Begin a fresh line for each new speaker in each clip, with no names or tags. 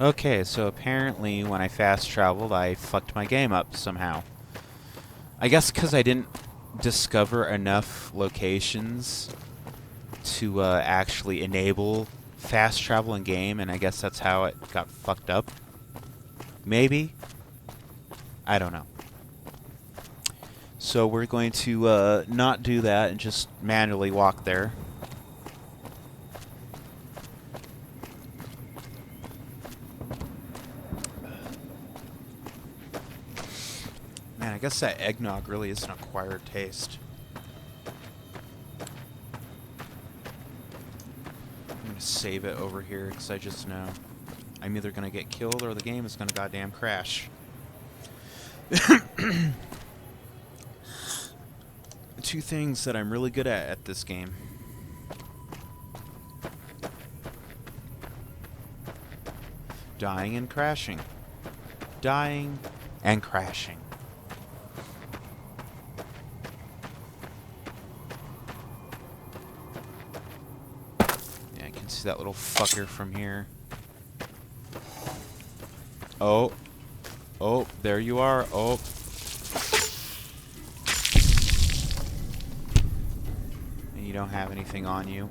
Okay, so apparently when I fast traveled, I fucked my game up somehow. I guess because I didn't discover enough locations to actually enable fast travel in game, and I guess that's how it got fucked up. Maybe? I don't know. So we're going to not do that and just manually walk there. Man, I guess that eggnog really is an acquired taste. I'm going to save it over here because I just know I'm either going to get killed or the game is going to goddamn crash. Two things that I'm really good at this game. Dying and crashing. Dying and crashing. Yeah, I can see that little fucker from here. Oh. Oh, there you are. Oh. And you don't have anything on you.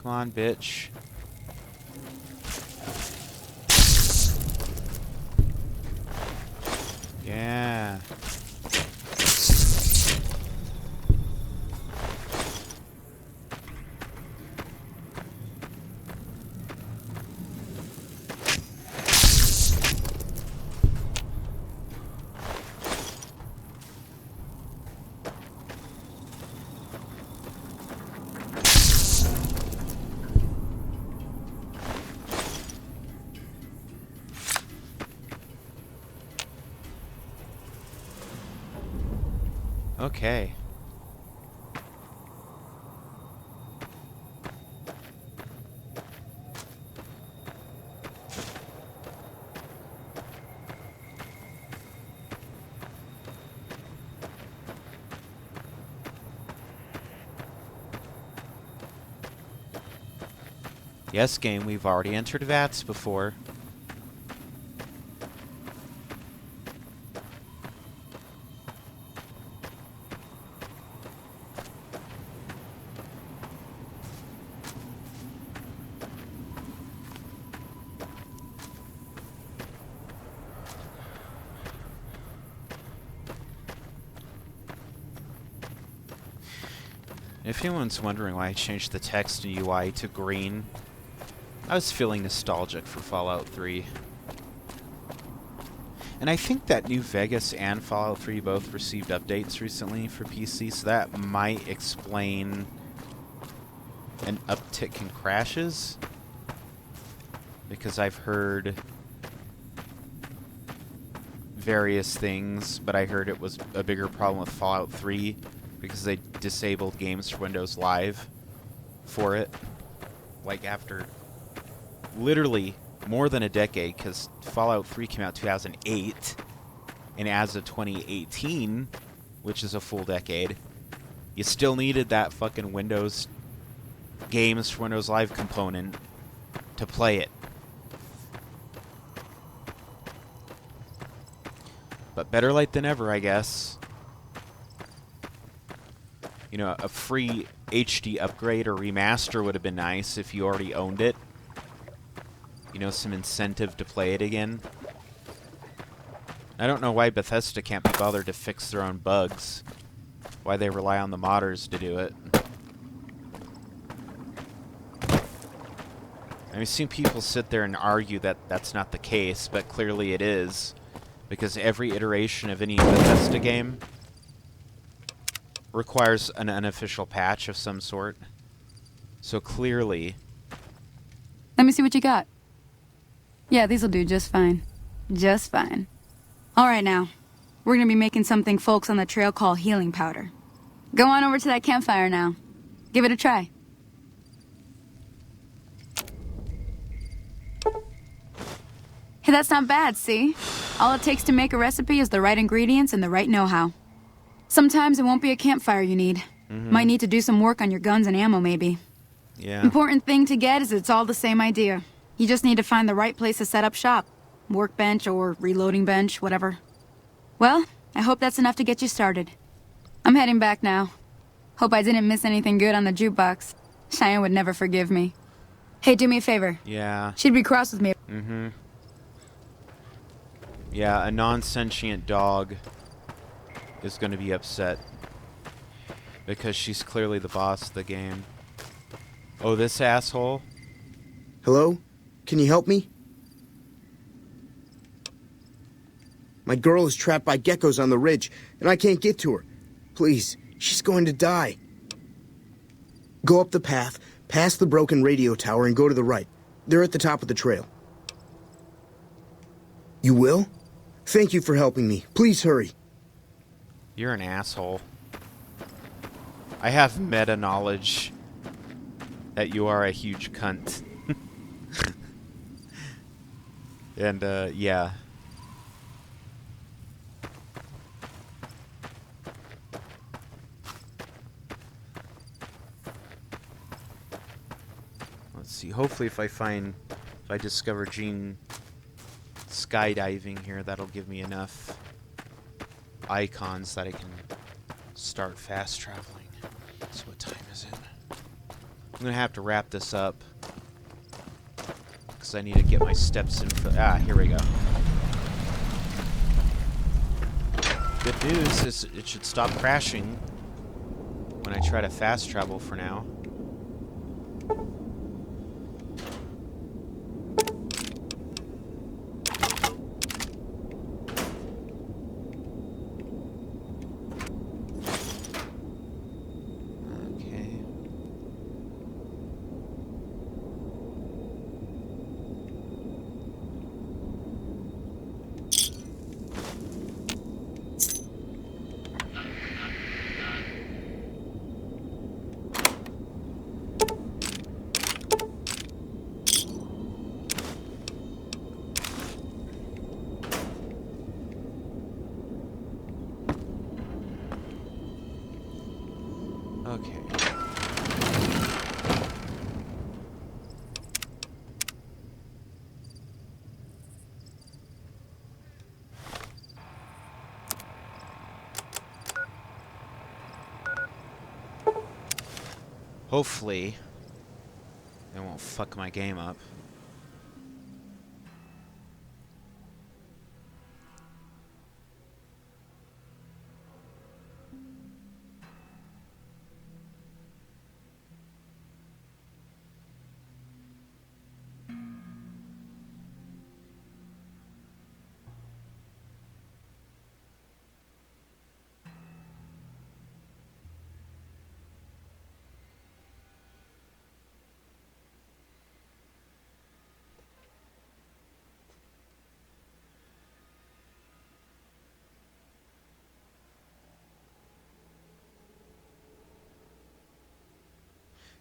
Come on, bitch. Yeah. Okay. Yes, game, we've already entered VATS before. If anyone's wondering why I changed the text in UI to green, I was feeling nostalgic for Fallout 3. And I think that New Vegas and Fallout 3 both received updates recently for PC, so that might explain an uptick in crashes. Because I've heard various things, but I heard it was a bigger problem with Fallout 3 because they disabled games for Windows Live for it. Like after literally more than a decade, because Fallout 3 came out 2008, and as of 2018, which is a full decade, you still needed that fucking Windows games for Windows Live component to play it. But better late than ever, I guess. You know, a free HD upgrade or remaster would have been nice if you already owned it. You know, some incentive to play it again. I don't know why Bethesda can't be bothered to fix their own bugs. Why they rely on the modders to do it. I've seen people sit there and argue that that's not the case, but clearly it is. Because every iteration of any Bethesda game requires an unofficial patch of some sort. So clearly...
Let me see what you got. Yeah, these'll do just fine. Just fine. All right now. We're gonna be making something folks on the trail call healing powder. Go on over to that campfire now. Give it a try. Hey, that's not bad, see? All it takes to make a recipe is the right ingredients and the right know-how. Sometimes it won't be a campfire you need. Might need to do some work on your guns and ammo, maybe.
Yeah.
Important thing to get is it's all the same idea. You just need to find the right place to set up shop. Workbench or reloading bench, whatever. Well, I hope that's enough to get you started. I'm heading back now. Hope I didn't miss anything good on the jukebox. Cheyenne would never forgive me. Hey, do me a favor.
Yeah.
She'd be cross with me.
Yeah, a non-sentient dog is going to be upset. Because she's clearly the boss of the game. Oh, this asshole?
Hello? Can you help me? My girl is trapped by geckos on the ridge, and I can't get to her. Please, she's going to die. Go up the path, past the broken radio tower, and go to the right. They're at the top of the trail. You will? Thank you for helping me. Please hurry.
You're an asshole. I have meta knowledge that you are a huge cunt. And, yeah. Let's see. Hopefully if I discover Gene skydiving here, that'll give me enough icons that I can start fast traveling. So what time is it? I'm gonna have to wrap this up because I need to get my steps in. Here we go. Good news is it should stop crashing when I try to fast travel for now. Okay. Hopefully, it won't fuck my game up.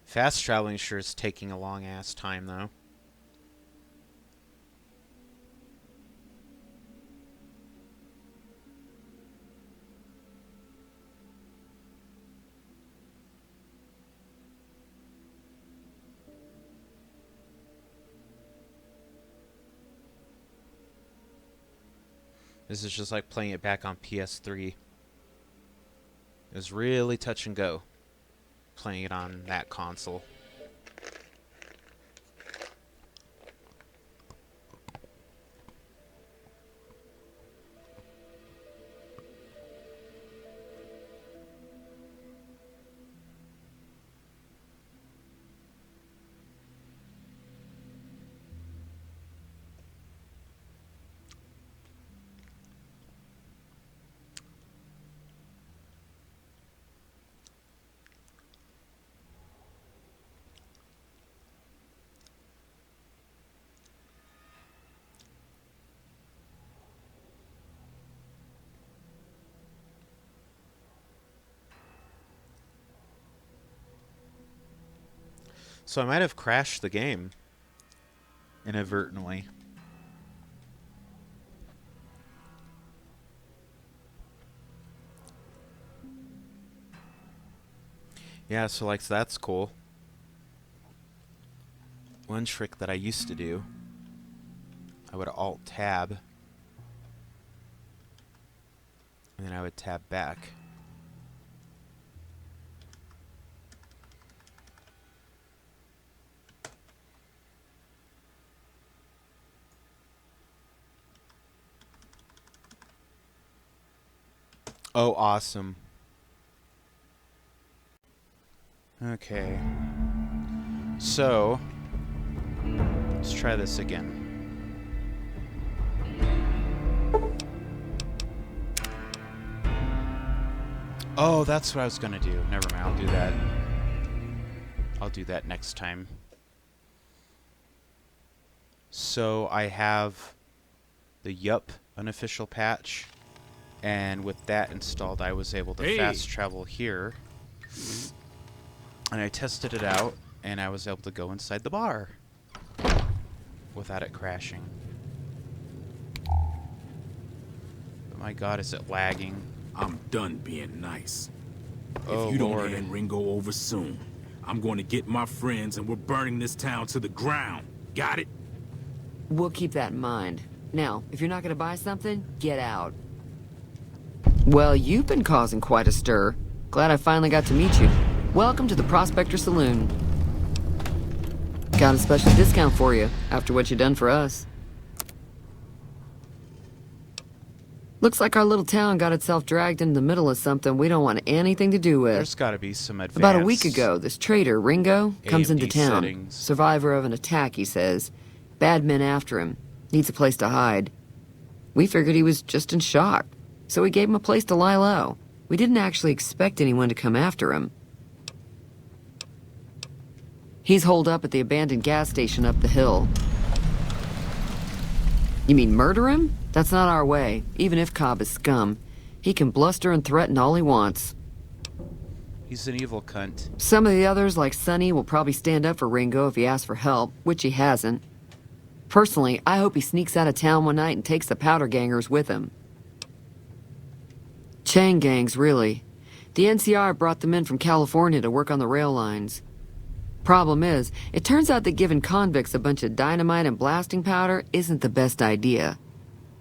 Fast traveling sure is taking a long ass time though. This is just like playing it back on PS3. It was really touch and go playing it on that console. So I might have crashed the game inadvertently. Yeah, so like that's cool. One trick that I used to do, I would Alt-Tab, and then I would tab back. Oh, awesome. Okay. So, let's try this again. Oh, that's what I was gonna do. Never mind, I'll do that. I'll do that next time. So, I have the Yup unofficial patch. And with that installed, I was able to fast travel here. And I tested it out, and I was able to go inside the bar without it crashing. But my god, is it lagging?
I'm done being nice.
Oh,
if you don't
Lord.
hand Ringo over soon, I'm going to get my friends and we're burning this town to the ground. Got it?
We'll keep that in mind. Now, if you're not gonna buy something, get out. Well, you've been causing quite a stir. Glad I finally got to meet you. Welcome to the Prospector Saloon. Got a special discount for you, after what you done for us. Looks like our little town got itself dragged into the middle of something we don't want anything to do with.
There's gotta be some advanced
About a week ago, this trader, Ringo, comes into
AMD
town.
settings.
Survivor of an attack, he says. Bad men after him. Needs a place to hide. We figured he was just in shock, so we gave him a place to lie low. We didn't actually expect anyone to come after him. He's holed up at the abandoned gas station up the hill. You mean murder him? That's not our way, even if Cobb is scum. He can bluster and threaten all he wants.
He's an evil cunt.
Some of the others, like Sonny, will probably stand up for Ringo if he asks for help, which he hasn't. Personally, I hope he sneaks out of town one night and takes the powder gangers with him. Chain gangs, really. The NCR brought them in from California to work on the rail lines. Problem is, it turns out that giving convicts a bunch of dynamite and blasting powder isn't the best idea.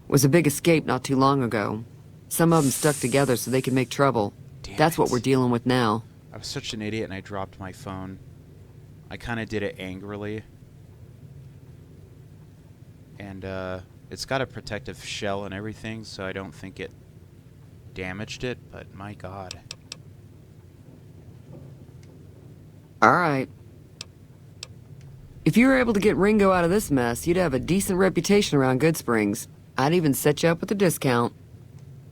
It was a big escape not too long ago. Some of them stuck together so they could make trouble.
Damn
That's what
it.
we're dealing with now.
I was such an idiot and I dropped my phone. I kinda did it angrily. And it's got a protective shell and everything, so I don't think it damaged it, but my god.
Alright. If you were able to get Ringo out of this mess, you'd have a decent reputation around Goodsprings. I'd even set you up with a discount.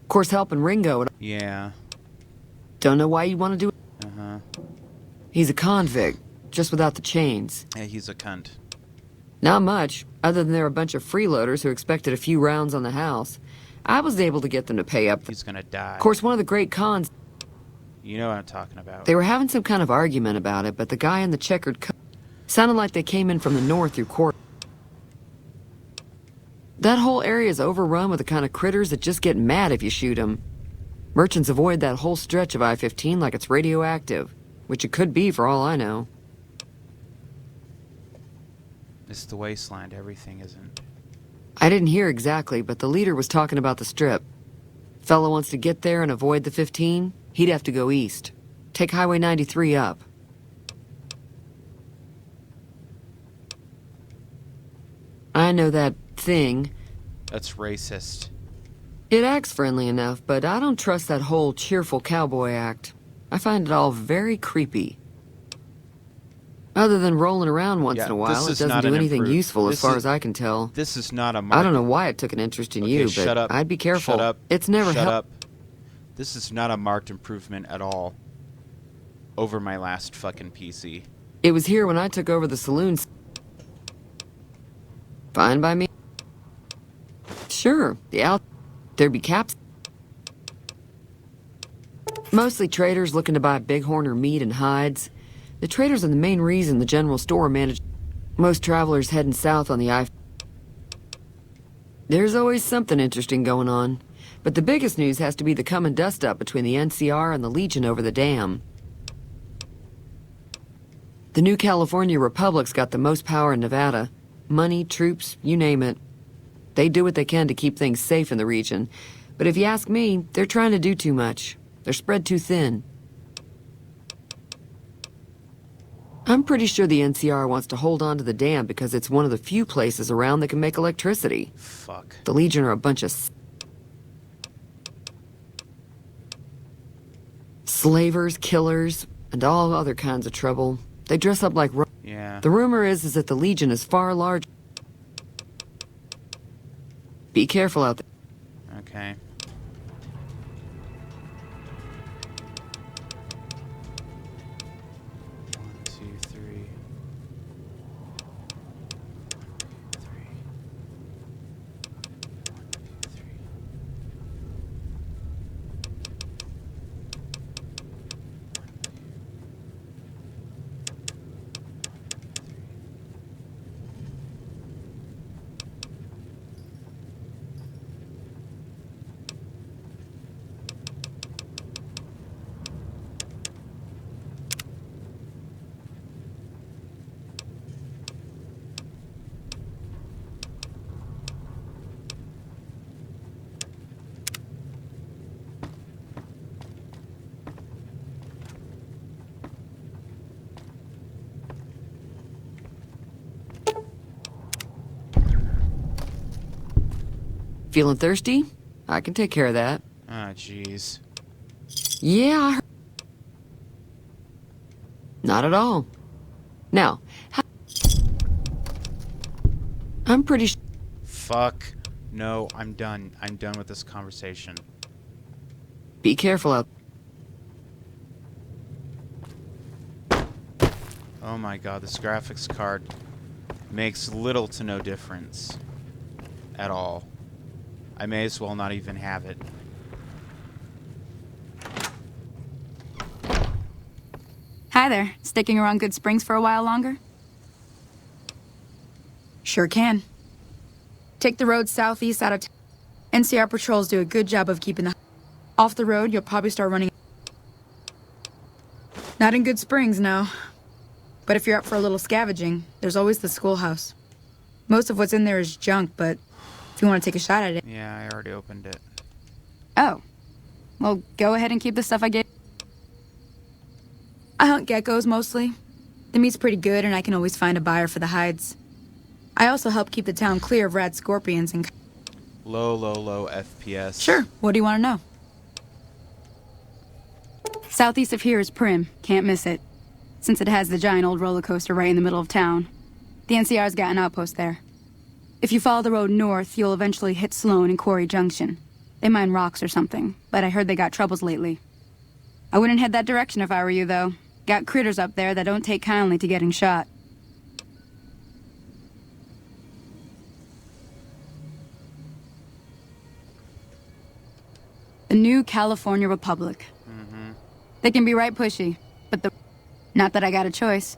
Of course, helping Ringo,
Yeah.
don't know why you'd want to do it.
Uh-huh.
He's a convict, just without the chains.
Yeah, he's a cunt.
Not much, other than they're a bunch of freeloaders who expected a few rounds on the house. I was able to get them to pay up.
He's gonna die.
Of course, one of the great cons,
You know what I'm talking about.
they were having some kind of argument about it, but the guy in the checkered coat sounded like they came in from the north through court. That whole area is overrun with the kind of critters that just get mad if you shoot them. Merchants avoid that whole stretch of I-15 like it's radioactive, which it could be for all I know.
It's the wasteland, everything isn't.
I didn't hear exactly, but the leader was talking about the strip. Fella wants to get there and avoid the 15, he'd have to go east. Take Highway 93 up. I know that thing.
That's racist.
It acts friendly enough, but I don't trust that whole cheerful cowboy act. I find it all very creepy. Other than rolling around once
Yeah,
in a while,
this
it
is
doesn't
not
do
an
anything
improve-
useful as
this
far
is-
as I can tell.
This is not a
I don't know why it took an interest in you,
shut
but
up.
I'd be careful.
Shut up.
It's never
Shut
helped.
up. This is not a marked improvement at all over my last fucking PC.
It was here when I took over the saloon. Fine by me. Sure, there'd be caps. Mostly traders looking to buy bighorn or meat and hides. The traders are the main reason the general store managed. Most travelers heading south on the I. There's always something interesting going on. But the biggest news has to be the coming dust-up between the NCR and the Legion over the dam. The new California Republic's got the most power in Nevada. Money, troops, you name it. They do what they can to keep things safe in the region. But if you ask me, they're trying to do too much. They're spread too thin. I'm pretty sure the NCR wants to hold on to the dam because it's one of the few places around that can make electricity.
Fuck.
The Legion are a bunch of slavers, killers, and all other kinds of trouble. They dress up like...
Yeah.
The rumor is that the Legion is far larger. Be careful out there.
Okay. One, two, three. One, two, three. One, two, three.
Feeling thirsty? I can take care of that.
Ah, jeez.
Yeah, I heard. Not at all. Now, I'm pretty sure.
Fuck. No, I'm done. I'm done with this conversation.
Be careful out.
Oh my god, this graphics card makes little to no difference at all. I may as well not even have it.
Hi there. Sticking around Good Springs for a while longer? Sure can. Take the road southeast out of town. NCR patrols do a good job of keeping the... Off the road, you'll probably start running... Not in Good Springs, no. But if you're up for a little scavenging, there's always the schoolhouse. Most of what's in there is junk, but if you want to take a shot at it...
Yeah, I already opened it.
Oh. Well, go ahead and keep the stuff I gave. I hunt geckos mostly. The meat's pretty good and I can always find a buyer for the hides. I also help keep the town clear of rad scorpions and...
Low FPS.
Sure, what do you want to know? Southeast of here is Prim. Can't miss it. Since it has the giant old roller coaster right in the middle of town. The NCR's got an outpost there. If you follow the road north, you'll eventually hit Sloan and Quarry Junction. They mine rocks or something, but I heard they got troubles lately. I wouldn't head that direction if I were you, though. Got critters up there that don't take kindly to getting shot. The new California Republic.
Mm-hmm.
They can be right pushy, but the... Not that I got a choice.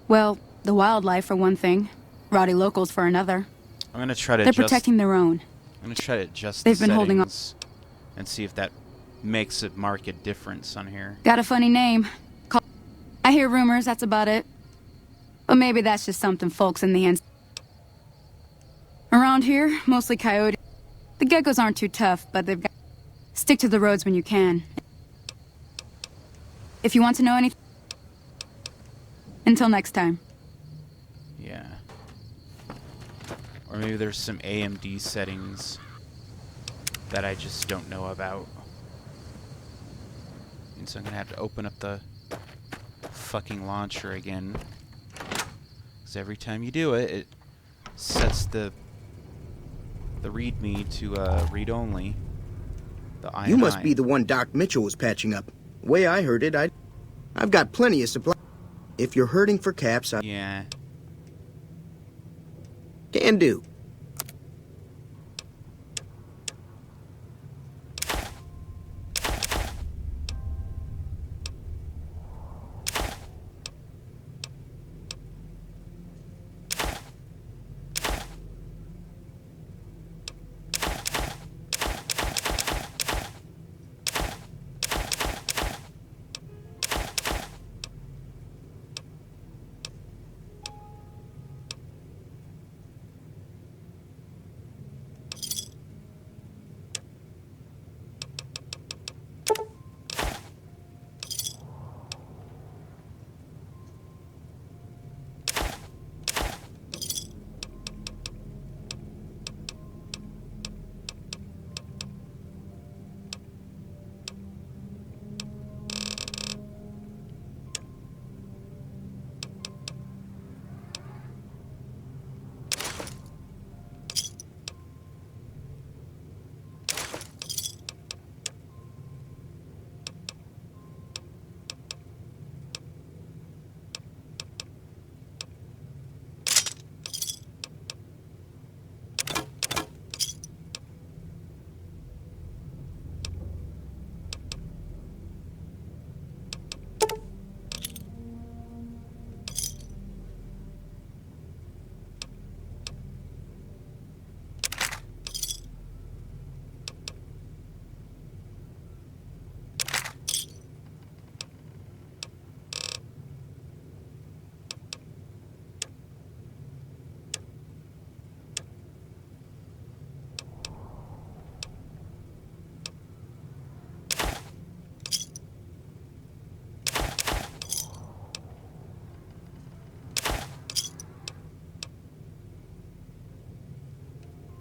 Well, the wildlife for one thing. Rowdy locals for another.
I'm gonna try to
They're protecting their own.
I'm gonna try to adjust
They've
the
been holding on.
settings and see if that makes it mark a difference on here.
Got a funny name. I hear rumors, that's about it. But maybe that's just something folks in the end. Around here, mostly coyote. The geckos aren't too tough, but they've got... Stick to the roads when you can. If you want to know anything... Until next time.
Yeah. Or maybe there's some AMD settings that I just don't know about. And so I'm gonna have to open up the fucking launcher again. Because every time you do it, it sets the readme to read only. The I
You must be the one Doc Mitchell was patching up. The way I heard it, I've got plenty of supply. If you're hurting for caps, I
Yeah.
can do.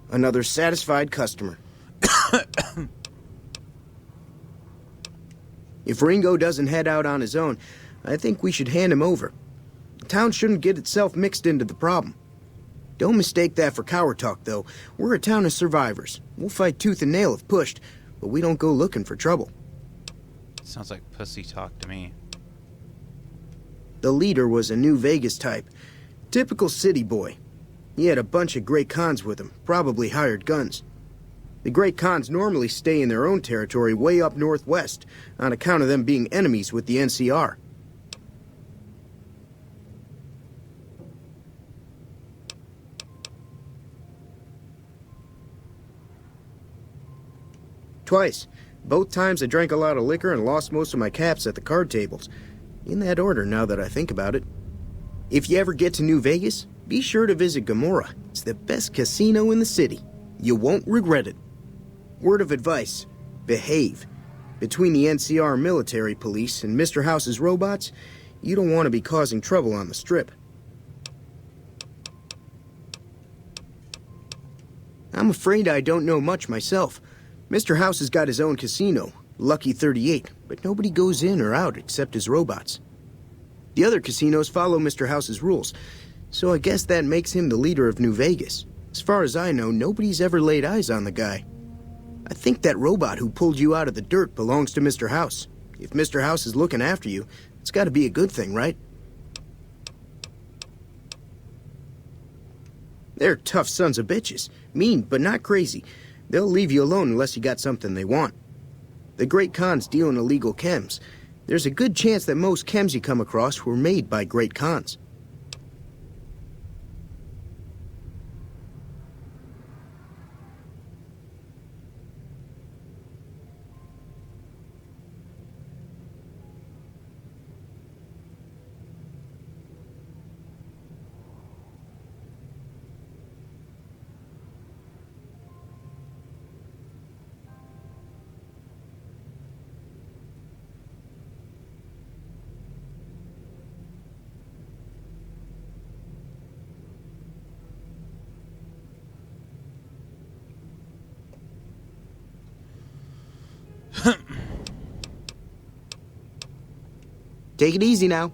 Another satisfied customer. If Ringo doesn't head out on his own, I think we should hand him over. The town shouldn't get itself mixed into the problem. Don't mistake that for coward talk, though. We're a town of survivors. We'll fight tooth and nail if pushed, but we don't go looking for trouble.
Sounds like pussy talk to me.
The leader was a New Vegas type. Typical city boy. He had a bunch of Great Khans with him, probably hired guns. The Great Khans normally stay in their own territory way up northwest, on account of them being enemies with the NCR. Twice. Both times I drank a lot of liquor and lost most of my caps at the card tables. In that order, now that I think about it. If you ever get to New Vegas, be sure to visit Gomorrah. It's the best casino in the city. You won't regret it. Word of advice, behave. Between the NCR military police and Mr. House's robots, you don't want to be causing trouble on the Strip. I'm afraid I don't know much myself. Mr. House has got his own casino, Lucky 38, but nobody goes in or out except his robots. The other casinos follow Mr. House's rules, so I guess that makes him the leader of New Vegas. As far as I know, nobody's ever laid eyes on the guy. I think that robot who pulled you out of the dirt belongs to Mr. House. If Mr. House is looking after you, it's got to be a good thing, right? They're tough sons of bitches. Mean, but not crazy. They'll leave you alone unless you got something they want. The Great Khans deal in illegal chems. There's a good chance that most chems you come across were made by Great Khans. Take it easy now.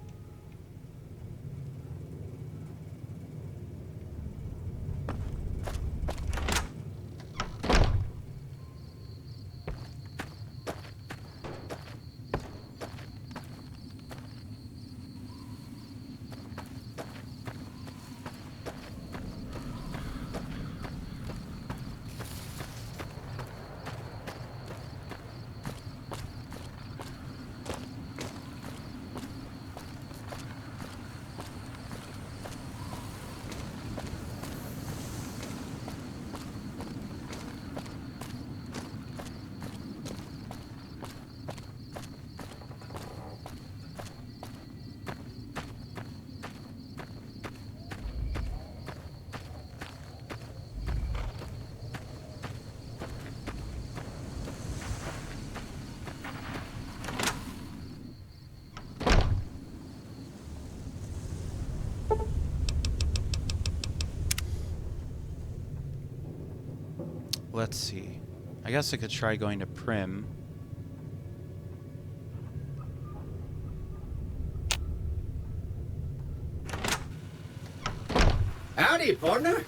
Let's see. I guess I could try going to Prim.
Howdy, partner.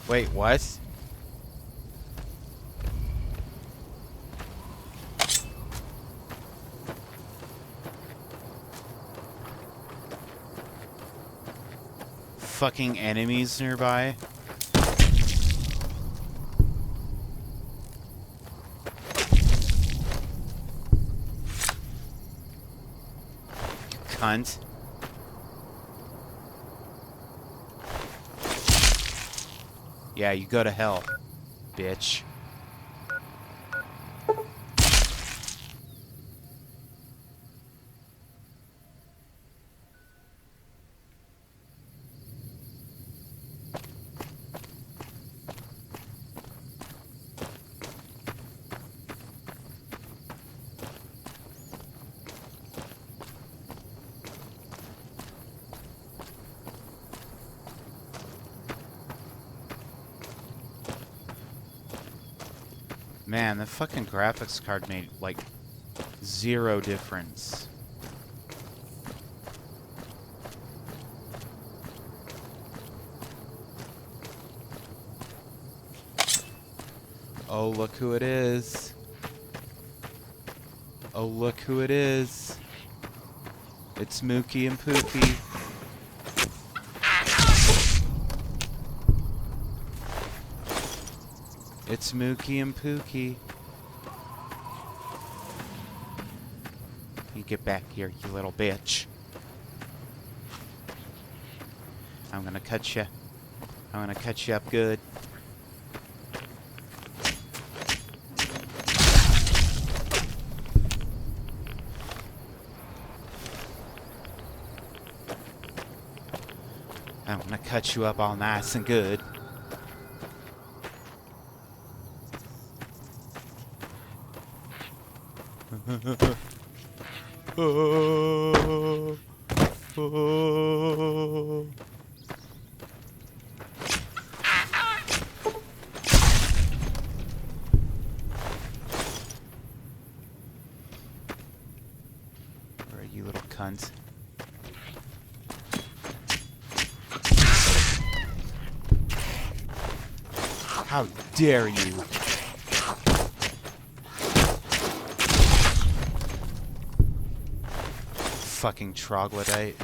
Wait, what? Fucking enemies nearby? You cunt. Yeah, you go to hell, bitch. Man, the fucking graphics card made, like, zero difference. Oh, look who it is. Oh, look who it is. It's Mookie and Pookie. It's Mookie and Pookie. You get back here, you little bitch. I'm gonna cut you. I'm gonna cut you up good. I'm gonna cut you up all nice and good. Oh, oh. Where are you, little cunt? How dare you? Fucking troglodyte.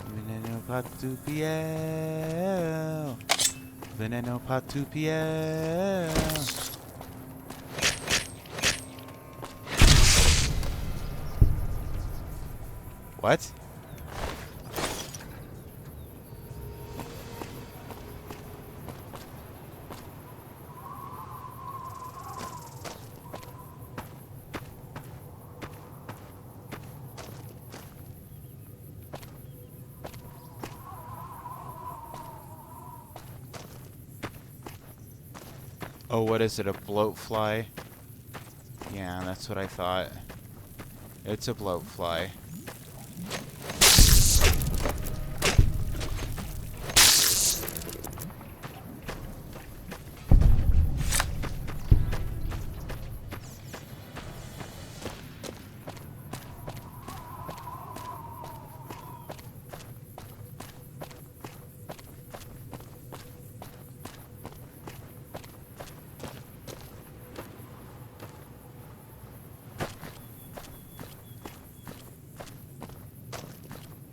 Veneno patupiel. Veneno patupiel. What? Oh, what is it, a bloatfly? Yeah, that's what I thought. It's a bloatfly.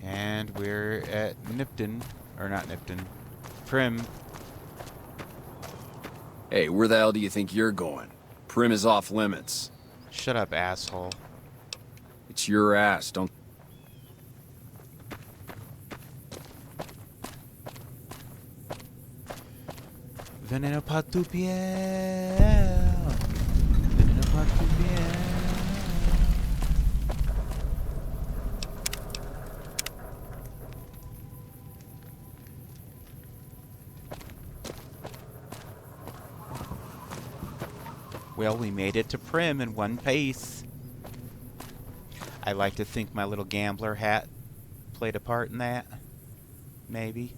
And we're at Nipton, or not Nipton, Prim.
Hey, where the hell do you think you're going? Prim is off limits.
Shut up, asshole.
It's your ass, don't...
Veneno patupiel. Veneno patupiel. Well, we made it to Prim in one piece. I like to think my little gambler hat played a part in that. Maybe.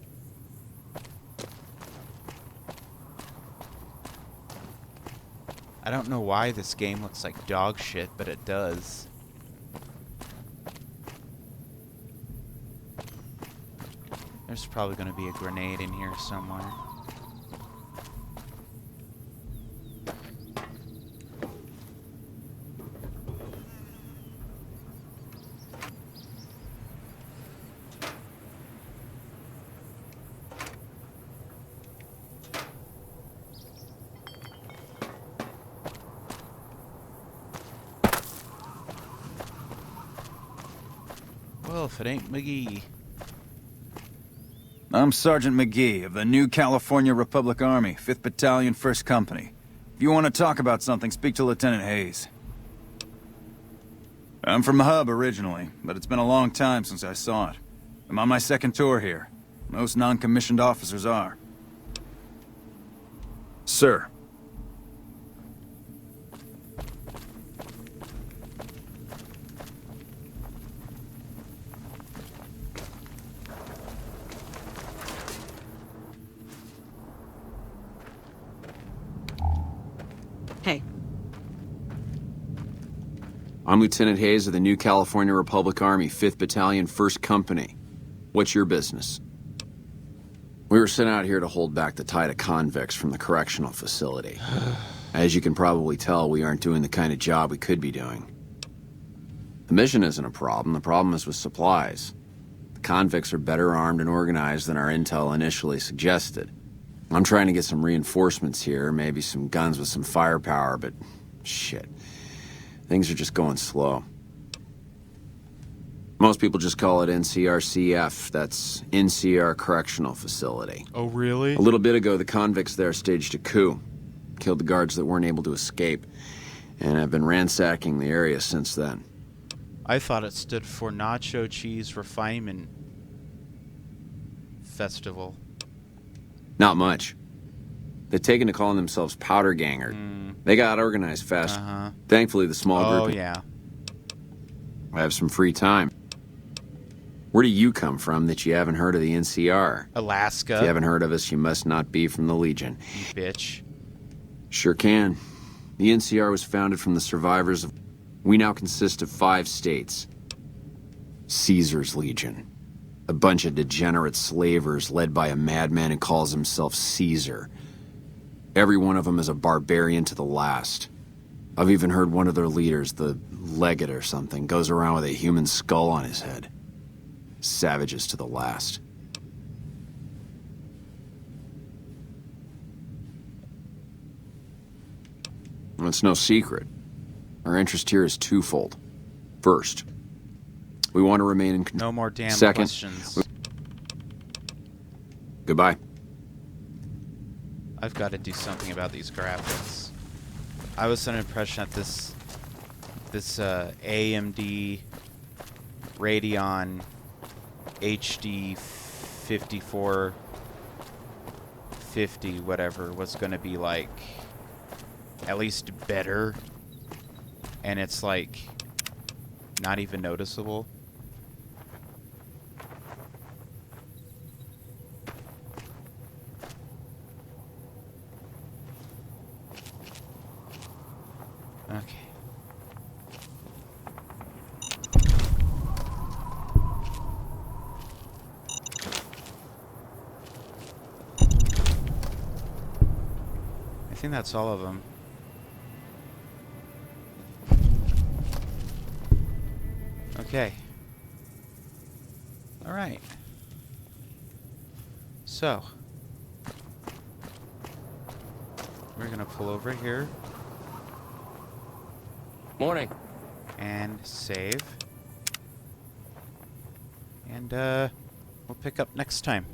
I don't know why this game looks like dog shit, but it does. There's probably going to be a grenade in here somewhere. Well, if it ain't McGee.
I'm Sergeant McGee of the New California Republic Army, 5th Battalion, 1st Company. If you want to talk about something, speak to Lieutenant Hayes. I'm from Hub originally, but it's been a long time since I saw it. I'm on my second tour here. Most non-commissioned officers are.
Sir,
Hey,
I'm Lieutenant Hayes of the New California Republic Army, 5th Battalion, 1st Company. What's your business? We were sent out here to hold back the tide of convicts from the correctional facility. As you can probably tell, we aren't doing the kind of job we could be doing. The mission isn't a problem. The problem is with supplies. The convicts are better armed and organized than our intel initially suggested. I'm trying to get some reinforcements here, maybe some guns with some firepower, but shit. Things are just going slow. Most people just call it NCRCF. That's NCR Correctional Facility.
Oh, really?
A little bit ago, the convicts there staged a coup. Killed the guards that weren't able to escape. And have been ransacking the area since then.
I thought it stood for Nacho Cheese Refinement Festival.
Not much. They've taken to calling themselves Powder Ganger. They got organized fast.
Uh-huh.
Thankfully, the small
Oh,
group...
yeah.
I have some free time. Where do you come from that you haven't heard of the NCR?
Alaska.
If you haven't heard of us, you must not be from the Legion.
You bitch.
Sure can. The NCR was founded from the survivors of... We now consist of 5 states. Caesar's Legion. A bunch of degenerate slavers led by a madman who calls himself Caesar. Every one of them is a barbarian to the last. I've even heard one of their leaders, the Legate or something, goes around with a human skull on his head. Savages to the last. Well, it's no secret. Our interest here is twofold. First, we want to remain in control.
No more damn
Second,
questions.
Goodbye.
I've got to do something about these graphics. I was under the impression that this AMD Radeon HD 5450 whatever was going to be like at least better, and it's like not even noticeable. Okay. I think that's all of them. Okay. All right. So, we're going to pull over here.
Morning.
And save. And we'll pick up next time.